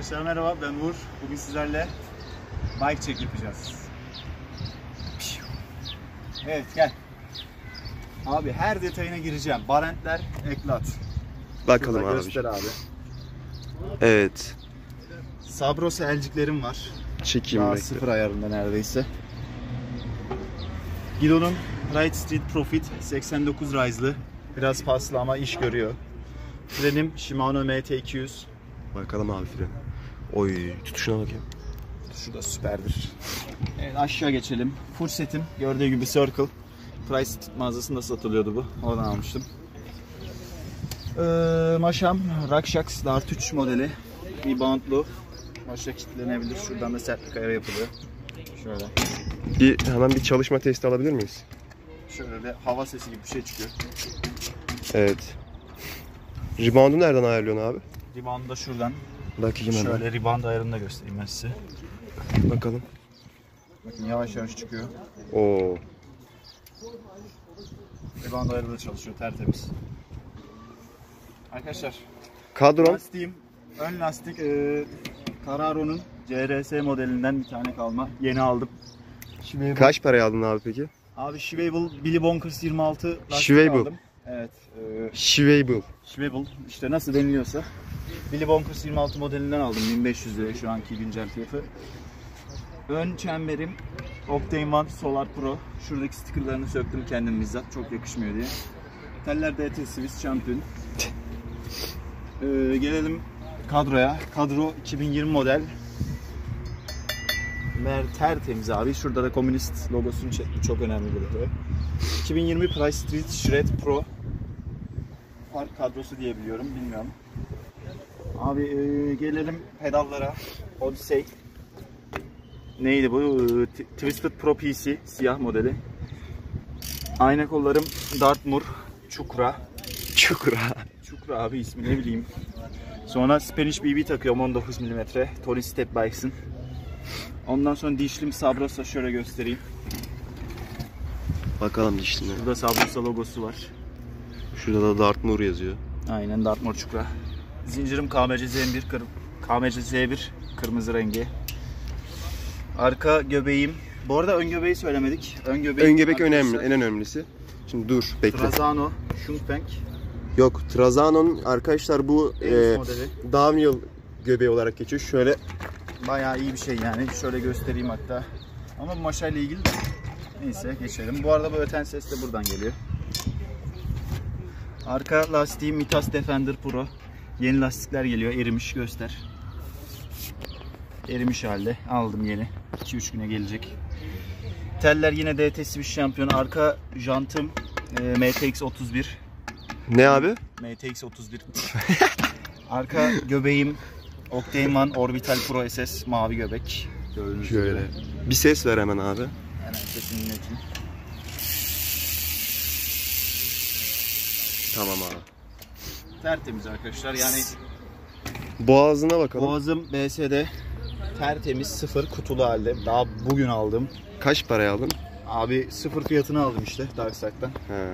Arkadaşlar merhaba, ben Uğur. Bugün sizlerle bike check yapacağız. Evet, gel. Abi her detayına gireceğim. Barentler, eklat. Bakalım şurada abi. göster abi. Evet. Sabrosa elciklerim var. Çekeyim Daha bekle. sıfır ayarında neredeyse. Guido'nun Ride Street Profit 89 Rise'lı. Biraz paslı ama iş görüyor. Frenim Shimano MT200. Bakalım abi fren. Oy, tutuşuna bakayım. Şu da süperdir. Evet, aşağı geçelim. Full setim gördüğü gibi Circle. Price mağazasında satılıyordu bu. Oradan almıştım. Maşam Rakshaks Dart 3 modeli. Reboundlu. Maşa kilitlenebilir. Şuradan da sertlik ayarı yapılıyor. Şöyle. Hemen bir çalışma testi alabilir miyiz? Şöyle de hava sesi gibi bir şey çıkıyor. Evet. Rebound'u nereden ayarlıyorsun abi? Rebound'u da şuradan. Bakayım hemen. Şöyle rebound ayarını da göstereyim ben size. Bakalım. Bakın yavaş yavaş çıkıyor. Oo. Rebound ayarı da çalışıyor tertemiz. Arkadaşlar. Kadron. Lastiğim, ön lastik Cararo'nun CRS modelinden bir tane kalma. Yeni aldım. Schwebel. Kaç paraya aldın abi peki? Abi Schwebel Billy Bonkers 26 lastik Schwebel. aldım. Evet. Schwebel. Schwebel işte nasıl deniliyorsa. Billy Bonkers 26 modelinden aldım. 1500 liraya şu anki güncel fiyatı. Ön çemberim Octane One Solar Pro. Şuradaki stickerlarını söktüm kendim bizzat. Çok yakışmıyor diye. Teller DT Swiss Champion. Gelelim kadroya. Kadro 2020 model. Tertemiz abi. Şurada da komünist logosunu çekti. Çok önemli bir detay. 2020 Price Street Shred Pro. Park kadrosu diye biliyorum. Bilmiyorum. Abi gelelim pedallara. Odyssey. Neydi bu? Twisted Pro PC. Siyah modeli. Ayna kollarım Dartmoor. Çukra. Çukra abi ismi ne bileyim. Sonra Spanish BB takıyorum 19 mm. Tony Step Bikes'ın. Ondan sonra dişlim Sabrosa şöyle göstereyim. Bakalım dişline. Burada Sabrosa logosu var. Şurada da Dartmoor yazıyor. Aynen Dartmoor Çukra. Zincirim KMC Z1 KMC Z1 kırmızı rengi. Arka göbeğim. Bu arada ön göbeği söylemedik. Ön göbek önemli, en önemlisi. Şimdi dur, bekle. Trazano Schunfeng. Yok, Trazano'nun arkadaşlar bu downhill göbeği olarak geçiyor. Şöyle Bayağı iyi bir şey yani. Şöyle göstereyım hatta. Ama bu maşayla ilgili de. Neyse geçelim. Bu arada bu öten ses de buradan geliyor. Arka lastiğim Mitas Defender Pro. Yeni lastikler geliyor. Erimiş göster. Erimiş halde. Aldım yeni. 2-3 güne gelecek. Teller yine DT Swiss Champion. Arka jantım MTX 31. ne abi? MTX 31. Arka göbeğim Octane One Orbital Pro SS mavi göbek. Gördüğünüz Şöyle. gibi. Bir ses ver hemen abi. Hemen sesini dinleteyim. Tamam abi. Tertemiz arkadaşlar yani Boğazına bakalım. boğazım BS'de tertemiz sıfır kutulu halde. Daha bugün aldım. Kaç paraya aldın? Abi sıfır fiyatını aldım işte Darkstark'tan. He.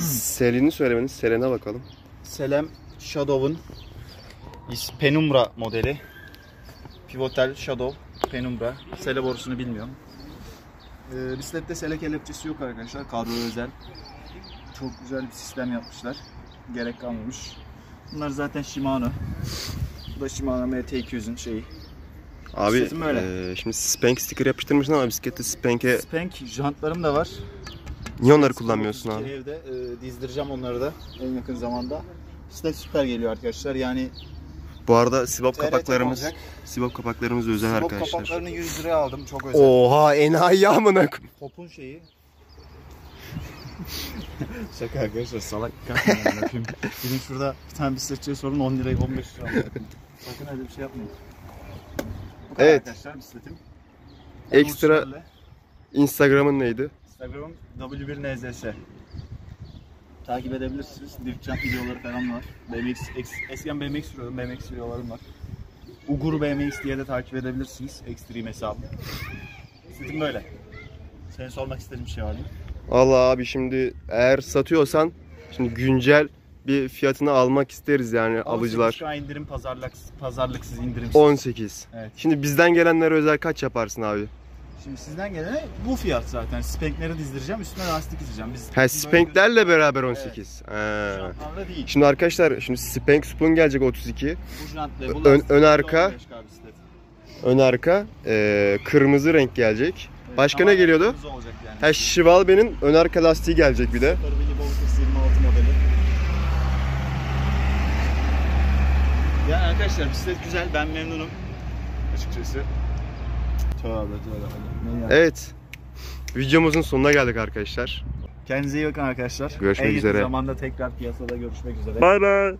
Selini söylemedin. Selene bakalım. Selem Shadow'un Penumbra modeli. Pivotal Shadow Penumbra. Sele borusunu bilmiyorum. Bisiklette sele kelepçesi yok arkadaşlar. Kadro özel. Çok güzel bir sistem yapmışlar. Gerek kalmamış. Bunlar zaten Shimano. Bu da Shimano MT200'ün şeyi. Abi Bisikletim şimdi Spank sticker yapıştırmışsın ama bisiklette Spank'e... Spank jantlarım da var. Niye onları kullanmıyorsun abi? Evde dizdireceğim onları da en yakın zamanda. Bisiklet süper geliyor arkadaşlar. Yani Bu arada sibop TRT kapaklarımız olacak. özel Sibop arkadaşlar. kapaklarını 100 liraya aldım. Çok özel. Oha, enayi amına. Pop'un şeyi. Şaka arkadaşlar, salak yapmayın. Bizim şurada bir tane bisikletçiye sorun 10 lirayı 15 lira alın. Sakın öyle bir şey yapmayın. Bu kadar Evet. arkadaşlar bisikletim. Ekstra Instagram'ın neydi? Instagram'ım W1NZS. Takip edebilirsiniz. Drift jump videoları falan var. Eskiden BMX sürüyordum. BMX videolarım var. Ugur BMX diye de takip edebilirsiniz. Extreme hesabı. Bisikletim böyle. Senin sormak istediğin bir şey var mı? Vallahi abi şimdi eğer satıyorsan şimdi güncel bir fiyatını almak isteriz yani alıcılar. 18K indirim, pazarlıksız indirim. 18. Evet. Şimdi bizden gelenlere özel kaç yaparsın abi? Şimdi sizden gelene bu fiyat zaten. Spenkleri dizdireceğim, üstüne lastik dizeceğim. Ha, spenklerle beraber 18. Şu anlamda değil. Şimdi arkadaşlar, şimdi spank spoon gelecek 32. Bu jantla, bu Ön arka. 15K bisiklet. Ön arka kırmızı renk gelecek. Evet, Başka ne tamamen geliyordu? kırmızı olacak yani. Ha, Schwalbe'nin ön arka lastiği gelecek bir de. Super Willy Bolters 26 modeli. Yani arkadaşlar bisiklet güzel, ben memnunum açıkçası. Tövbe. Evet. Videomuzun sonuna geldik arkadaşlar. Kendinize iyi bakın arkadaşlar. Görüşmek En yakın üzere. zamanda tekrar piyasada görüşmek üzere. Bay bay.